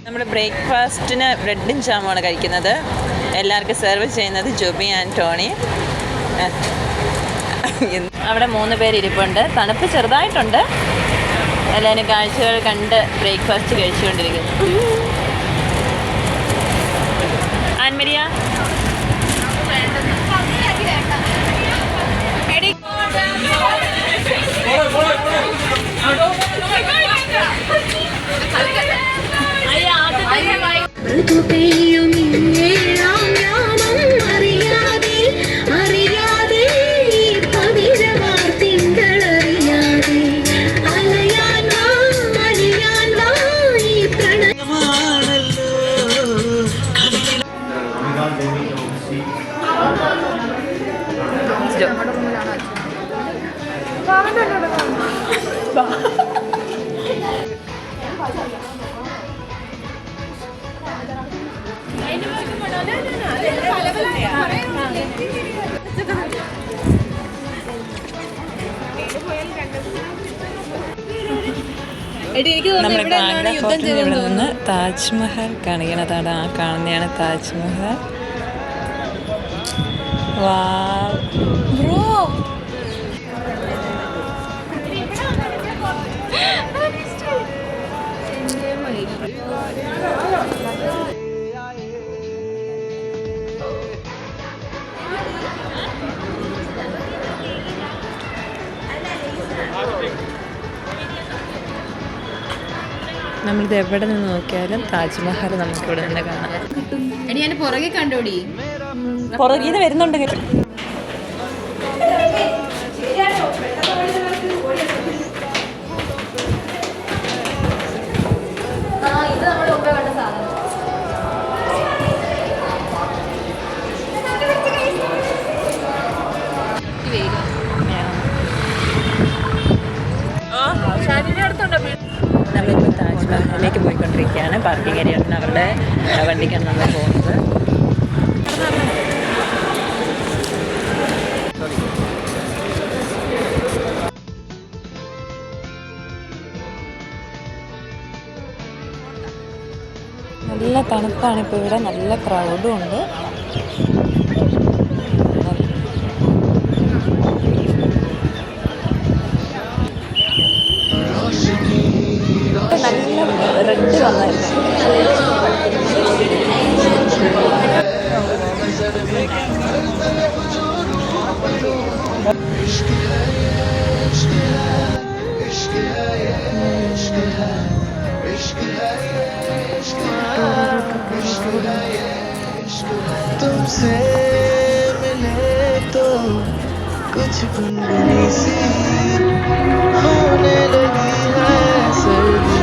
നമ്മൾ ബ്രേക്ക്ഫാസ്റ്റിന് ബ്രെഡും ജാമുമാണ് കഴിക്കുന്നത്. എല്ലാവർക്കും സെർവ് ചെയ്യുന്നത് ജോബി ആൻഡ് ടോണി. അവിടെ 3 പേര് ഇരിപ്പുണ്ട്. തണുപ്പ് ചെറുതായിട്ടുണ്ട്. എല്ലാവരും കാഴ്ചകൾ കണ്ട് ബ്രേക്ക്ഫാസ്റ്റ് കഴിച്ചുകൊണ്ടിരിക്കുന്നു. ആൻമരിയ ഇവിടെ നിന്ന് താജ്മഹൽ കാണിക്കണതാണ്. ആ കാണുന്നതാണ് താജ്മഹൽ. നമ്മളിത് എവിടെ നിന്ന് നോക്കിയാലും താജ്മഹൽ നമുക്ക് ഇവിടെ നിന്ന് കാണാം. പുറകെ കണ്ടോടി, പുറകിൽ വരുന്നുണ്ടെങ്കിൽ നമ്മളിപ്പോൾ താജ്മഹലിലേക്ക് പോയിക്കൊണ്ടിരിക്കുകയാണ്. പാർക്കിംഗ് ഏരിയയാണ് അവരുടെ വണ്ടിക്കാണ് നമ്മൾ പോകുന്നത്. നല്ല തണുപ്പാണ് ഇപ്പോൾ ഇവിടെ. നല്ല ക്രൗഡും ഉണ്ട്. നല്ല റെഡ് വന്നായിരുന്നു. तुमसे मिले तो कुछ गुनगुनी सी होने लगी है सर्दी।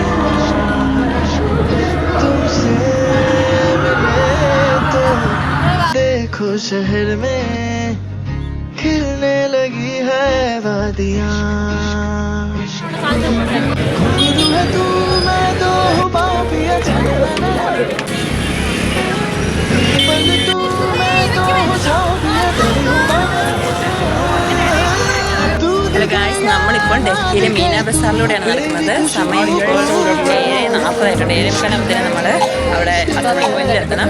तुमसे मिले तो देखो शहर में खिलने लगी है वादियाँ। घुंघरू है तू मैं तो हूँ पापिया ഹലോ ഗായ്സ്, നമ്മളിപ്പോൾ ഡൽഹിയിലെ മീന ബസാറിലൂടെയാണ് നടക്കുന്നത്. സമയം ഇപ്പോൾ 7:40 7:40 നമ്മൾ അവിടെ അസംബ്ലി പോയിന്റിൽ എത്തണം.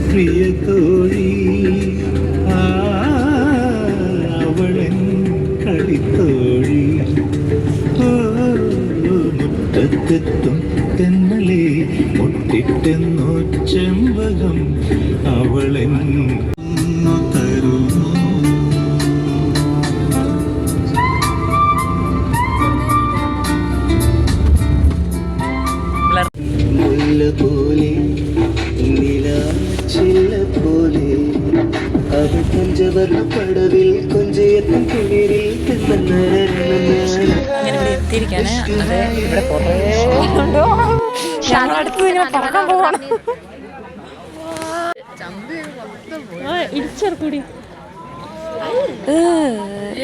പ്രിയത്തോഴി അവളൻ കളിത്തോഴി മുറ്റത്തെത്തും തെന്നലേ മുട്ടിട്ടെന്നോ ചെമ്പകം അവളൻ തരുമോ. പോലെ പോലെ അവൾ കൊഞ്ചവർണ്ണ പടവിൽ കൊഞ്ചയത്തും കുളിരിൽ അങ്ങനെ ഇവിടെ എത്തിയിരിക്കാണ്. അത് ഇവിടെ കുറേ ഞങ്ങളടുത്ത് ഇങ്ങനെ പറക്കാൻ പോവാണ്. ഇടിച്ചെറുക്കൂടി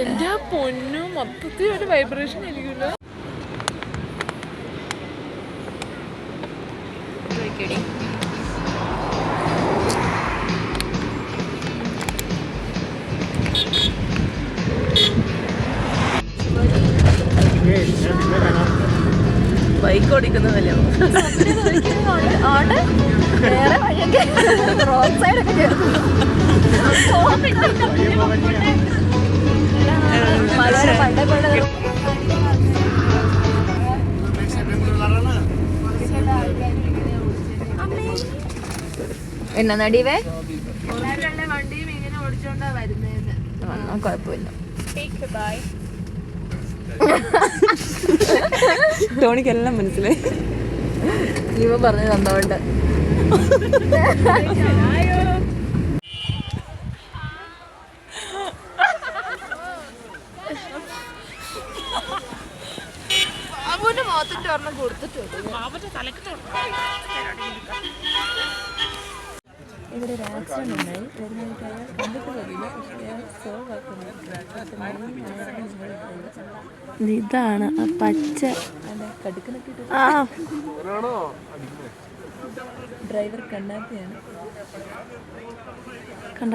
എന്റെ പൊന്നു മൊത്തത്തിൽ ഒരു വൈബ്രേഷൻ ആയിരിക്കുമല്ലോ. ബൈക്ക് ഓടിക്കുന്നതല്ലോ വേറെ വഴിയൊക്കെ റോഡ് സൈഡൊക്കെ ചേർക്കുന്നു. എന്നാ നടിവേ വണ്ടിയും ഇങ്ങനെ ഓടിച്ചോണ്ടാ വരുന്നേന്ന്. കുഴപ്പമില്ല. ടോണിക്കെല്ലാം മനസ്സിലായി. ഇവ പറഞ്ഞു തന്നോണ്ട് അവന്റെ മുഖത്തിന്റെ ഒരെണ്ണം കൊടുത്തിട്ടുണ്ട്. ഇവിടെ ഒരു ആക്സിഡന്റ് ഉണ്ടായി. വരുന്നതായിട്ട് അയാൾ കണ്ടിട്ട് പറ്റില്ല. പക്ഷേ അയാൾ സോൾവ് ആക്കുന്നത് ഇതാണ് ആ പച്ച കടുക്കനൊക്കെ. ഡ്രൈവർ കണ്ണാപ്പിയാണ്. കണ്ട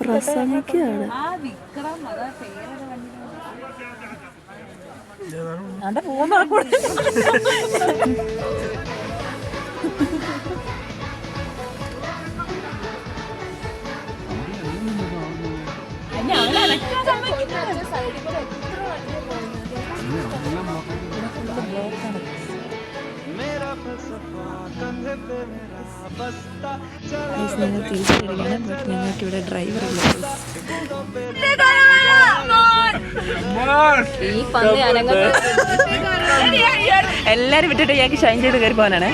പ്രസംഗിക്കുകയാണ്. അവന്റെ പോകുന്ന നിങ്ങൾ തിരിച്ചു വരികയാണ്. ബട്ട് ഞങ്ങൾക്ക് ഇവിടെ ഡ്രൈവർ ഇല്ല. ഈ പന്നി അനങ്ങത്ത് എല്ലാരും വിട്ടിട്ട് ഞങ്ങൾക്ക് ഷൈൻ ചെയ്ത് കയറി പോകാനാണ്.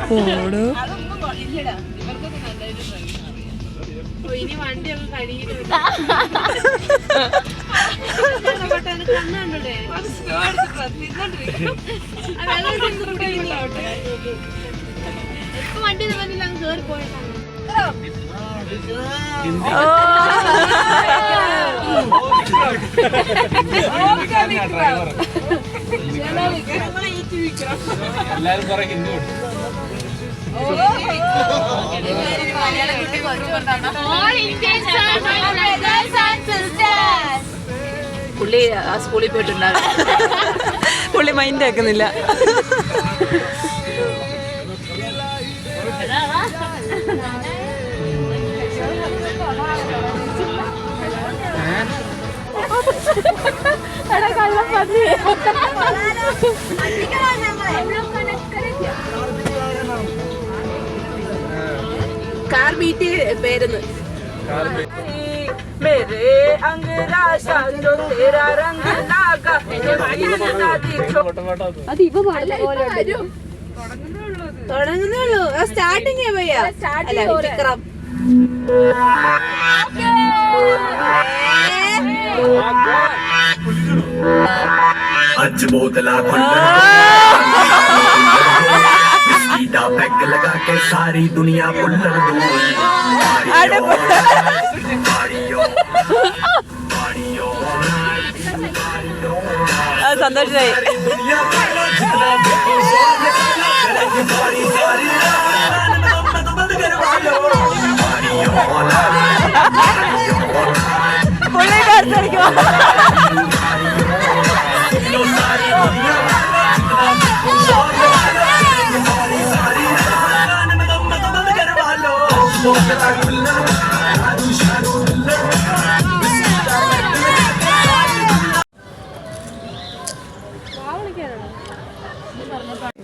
പോടൂ ഇനി വണ്ടിയൊക്കെ കഴിയുന്നു. വണ്ടി കേറി പോയതാണ്. എല്ലാരും കുറെ ഹിന്ദു പുള്ളി ആ സ്കൂളിൽ പോയിട്ടുണ്ടാകും. പുള്ളി മൈൻഡ് ആക്കുന്നില്ല. കാർ ബീറ്റ് പേരുന്ന് അത് ഇപ്പൊ തുടങ്ങുന്നുള്ളൂ. സ്റ്റാർട്ടിങ് വിക്രം आज बोतला पैक लगा के सारी दुनिया पुल्लर സന്തോഷമായി. പുള്ളി കാണിച്ചടിക്കുവാ.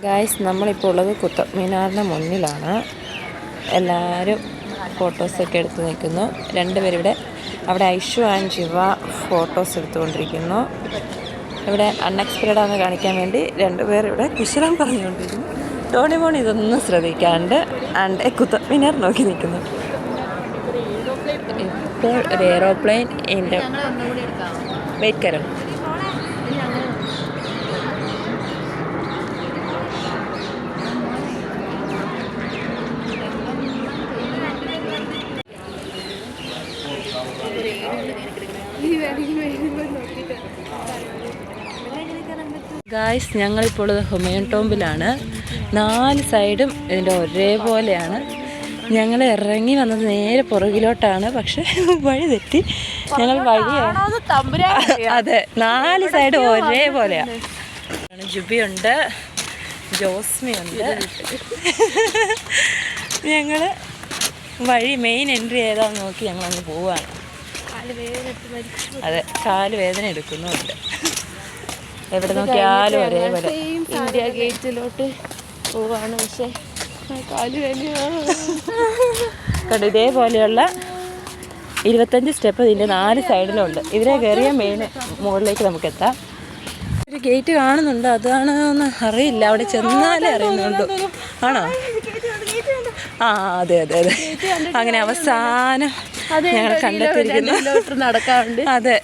ഗായ്സ്, നമ്മളിപ്പോൾ ഉള്ളത് കുത്തബ് മിനാറിൻ്റെ മുന്നിലാണ്. എല്ലാവരും ഫോട്ടോസൊക്കെ എടുത്ത് നിൽക്കുന്നു. രണ്ടുപേരിവിടെ അവിടെ ഐഷു ആൻഡ് ജിവ ഫോട്ടോസ് എടുത്തുകൊണ്ടിരിക്കുന്നു. ഇവിടെ അൺഎക്സ്പെക്റ്റഡാണെന്ന് കാണിക്കാൻ വേണ്ടി രണ്ടുപേർ ഇവിടെ കുശലം പറഞ്ഞുകൊണ്ടിരിക്കുന്നു. ടോണി മോൺ ഇതൊന്നും ശ്രദ്ധിക്കാണ്ട് ആൻഡ് കുത്തബ് മിനാർ നോക്കി നിൽക്കുന്നു. ഇപ്പോൾ ഒരു എയ്റോപ്ലെയിൻ വെയിറ്റ് കരോ ഗായ്സ്, ഞങ്ങളിപ്പോൾ ഹുമയൂൺ ടോംബിലാണ്. 4 സൈഡും ഇതിൻ്റെ ഒരേപോലെയാണ്. ഞങ്ങൾ ഇറങ്ങി വന്നത് നേരെ പുറകിലോട്ടാണ്, പക്ഷെ വഴി തെറ്റി. ഞങ്ങൾ അതെ, 4 സൈഡും ഒരേപോലെയാണ്. ജുബിയുണ്ട്, ജോസ്മിയുണ്ട്. ഞങ്ങൾ വഴി മെയിൻ എൻട്രി ഏതാന്ന് നോക്കി ഞങ്ങളങ്ങ് പോവാണ്. അതെ, കാല് വേദന എടുക്കുന്നുണ്ട്. എവിടെ നോക്കിയാലും ഒരേപോലെ. ഇന്ത്യ ഗേറ്റിലോട്ട് പോവാണ്, പക്ഷെ കാല് വേദന. കണ്ടു, ഇതേപോലെയുള്ള 25 സ്റ്റെപ്പ് ഇതിൻ്റെ 4 സൈഡിലുണ്ട്. ഇതിലെ കയറിയ മെയിൻ മുകളിലേക്ക് നമുക്ക് എത്താം. ഒരു ഗേറ്റ് കാണുന്നുണ്ട്, അതാണെന്ന് അറിയില്ല. അവിടെ ചെന്നാലേ അറിയുന്നുണ്ടോ? ആണോ? ആ, അതെ അതെ അതെ. അങ്ങനെ അവസാനം ഞങ്ങൾ കണ്ടെത്തിയിരിക്കുന്നു. നടക്കാറുണ്ട്. അതെ,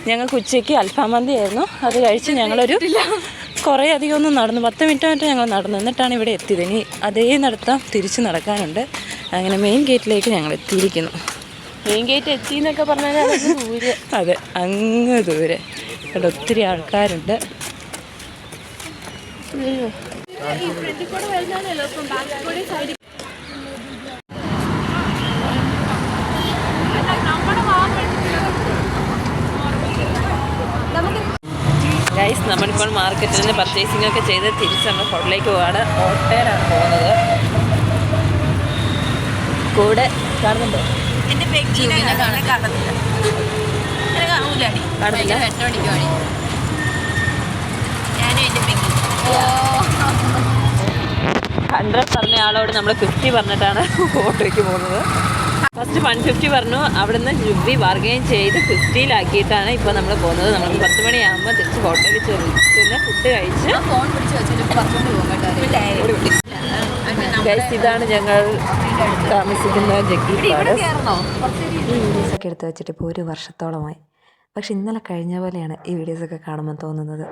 ഞങ്ങൾക്ക് ഉച്ചയ്ക്ക് അൽഫാം മന്തി ആയിരുന്നു. അത് കഴിച്ച് ഞങ്ങളൊരു കുറേ അധികം ഒന്നും നടന്നു, 10 മിനിറ്റ് ഞങ്ങൾ നടന്നു. എന്നിട്ടാണ് ഇവിടെ എത്തിയത്. ഇനി അതേ നടത്താം, തിരിച്ച് നടക്കാനുണ്ട്. അങ്ങനെ മെയിൻ ഗേറ്റിലേക്ക് ഞങ്ങൾ എത്തിയിരിക്കുന്നു. മെയിൻ ഗേറ്റ് എത്തി എന്നൊക്കെ പറഞ്ഞാൽ ദൂരെ. അതെ, അങ്ങ് ദൂരെ. ഇവിടെ ഒത്തിരി ആൾക്കാരുണ്ട്. ഗൈസ്, നമ്മളിപ്പോൾ മാർക്കറ്റിൽ നിന്ന് പർച്ചേസിംഗ് ഒക്കെ ചെയ്ത് തിരിച്ച് നമ്മൾ ഹോട്ടലിലേക്ക് പോവാണ്. ഓട്ടോയിലാണ് പോകുന്നത്. കൂടെ കാണുന്നുണ്ടോ? ഹൺഡ്രഡ് പറഞ്ഞ ആളോട് നമ്മൾ 50 പറഞ്ഞിട്ടാണ് ഓട്ടോയ്ക്ക് പോകുന്നത്. ഫസ്റ്റ് 150 പറഞ്ഞു. അവിടുന്ന് ജുബി ബാർഗെയിൻ ചെയ്ത് 50-ലാക്കിയിട്ടാണ് ഇപ്പോൾ നമ്മൾ പോകുന്നത്. നമ്മൾ 10 മണിയാകുമ്പോൾ തിരിച്ച് ഹോട്ടലിൽ ചെന്ന് ഫുഡ് കഴിച്ച് ഗൈസ്, ഇതാണ് ഞങ്ങൾ താമസിക്കുന്ന ജഗ്ഗി പാലസ്. വീഡിയോസൊക്കെ എടുത്ത് വെച്ചിട്ട് ഇപ്പോൾ 1 വർഷത്തോളമായി. പക്ഷെ ഇന്നലെ കഴിഞ്ഞ പോലെയാണ് ഈ വീഡിയോസൊക്കെ കാണുമ്പോൾ തോന്നുന്നത്.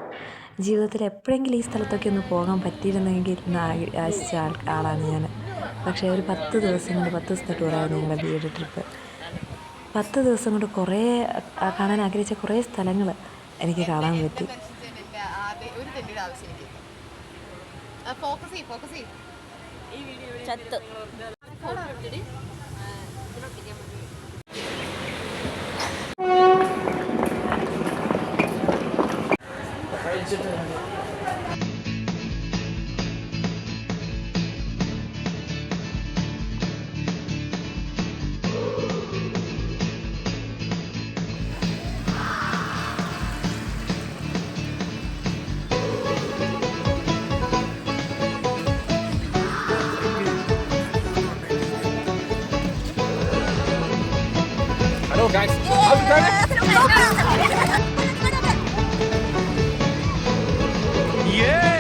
ജീവിതത്തിൽ എപ്പോഴെങ്കിലും ഈ സ്ഥലത്തൊക്കെ ഒന്ന് പോകാൻ പറ്റിയിരുന്നെങ്കിൽ എന്ന് ആശിച്ച ആളാണ് ഞാൻ. പക്ഷേ ഒരു 10 ദിവസം കൊണ്ട് 10 ദിവസത്തെ ടൂറായിരുന്നു ഞങ്ങളുടെ വീട് ട്രിപ്പ്. 10 ദിവസം കൊണ്ട് കുറേ കാണാൻ ആഗ്രഹിച്ച കുറേ സ്ഥലങ്ങൾ എനിക്ക് കാണാൻ പറ്റി. Hello guys, how's it going? Yeah!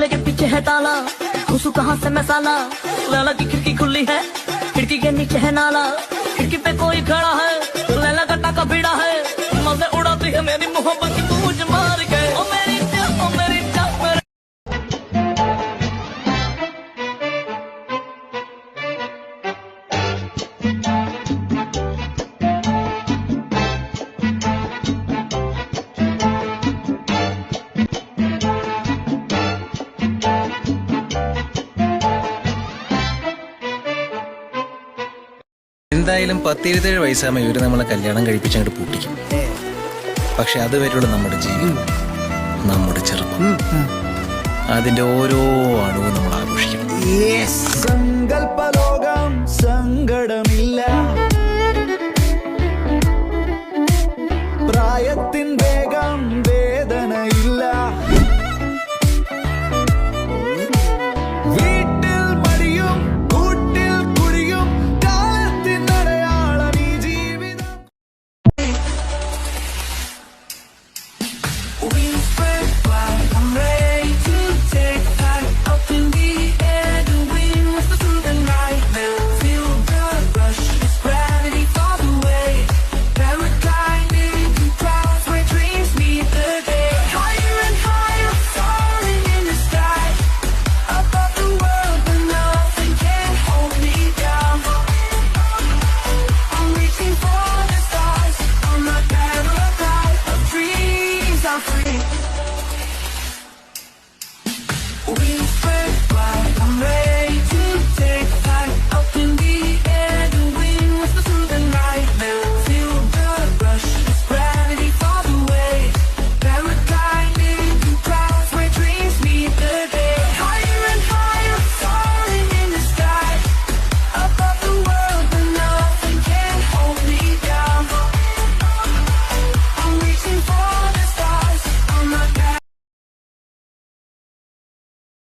के पीछे है ताला, घुसू कहाँ से मैं साला। लैला की खिड़की खुली है, खिड़की के नीचे है नाला। खिड़की पे कोई खड़ा है, लैला गट्टा का बीड़ा है। मजे उड़ाती है मेरी मोहब्बत की तूज मार के। ओ मेरी जान, ओ मेरी जान, मेरी എന്തായാലും 17 വയസ്സാകുമ്പോൾ ഇവര് നമ്മളെ കല്യാണം കഴിപ്പിച്ച് അങ്ങോട്ട് പൂട്ടിക്കും. പക്ഷെ അതുവരെയുള്ള നമ്മുടെ ജീവിതം, നമ്മുടെ ചെറുപ്പം, അതിന്റെ ഓരോ അണുവും നമ്മൾ ആഘോഷിക്കണം.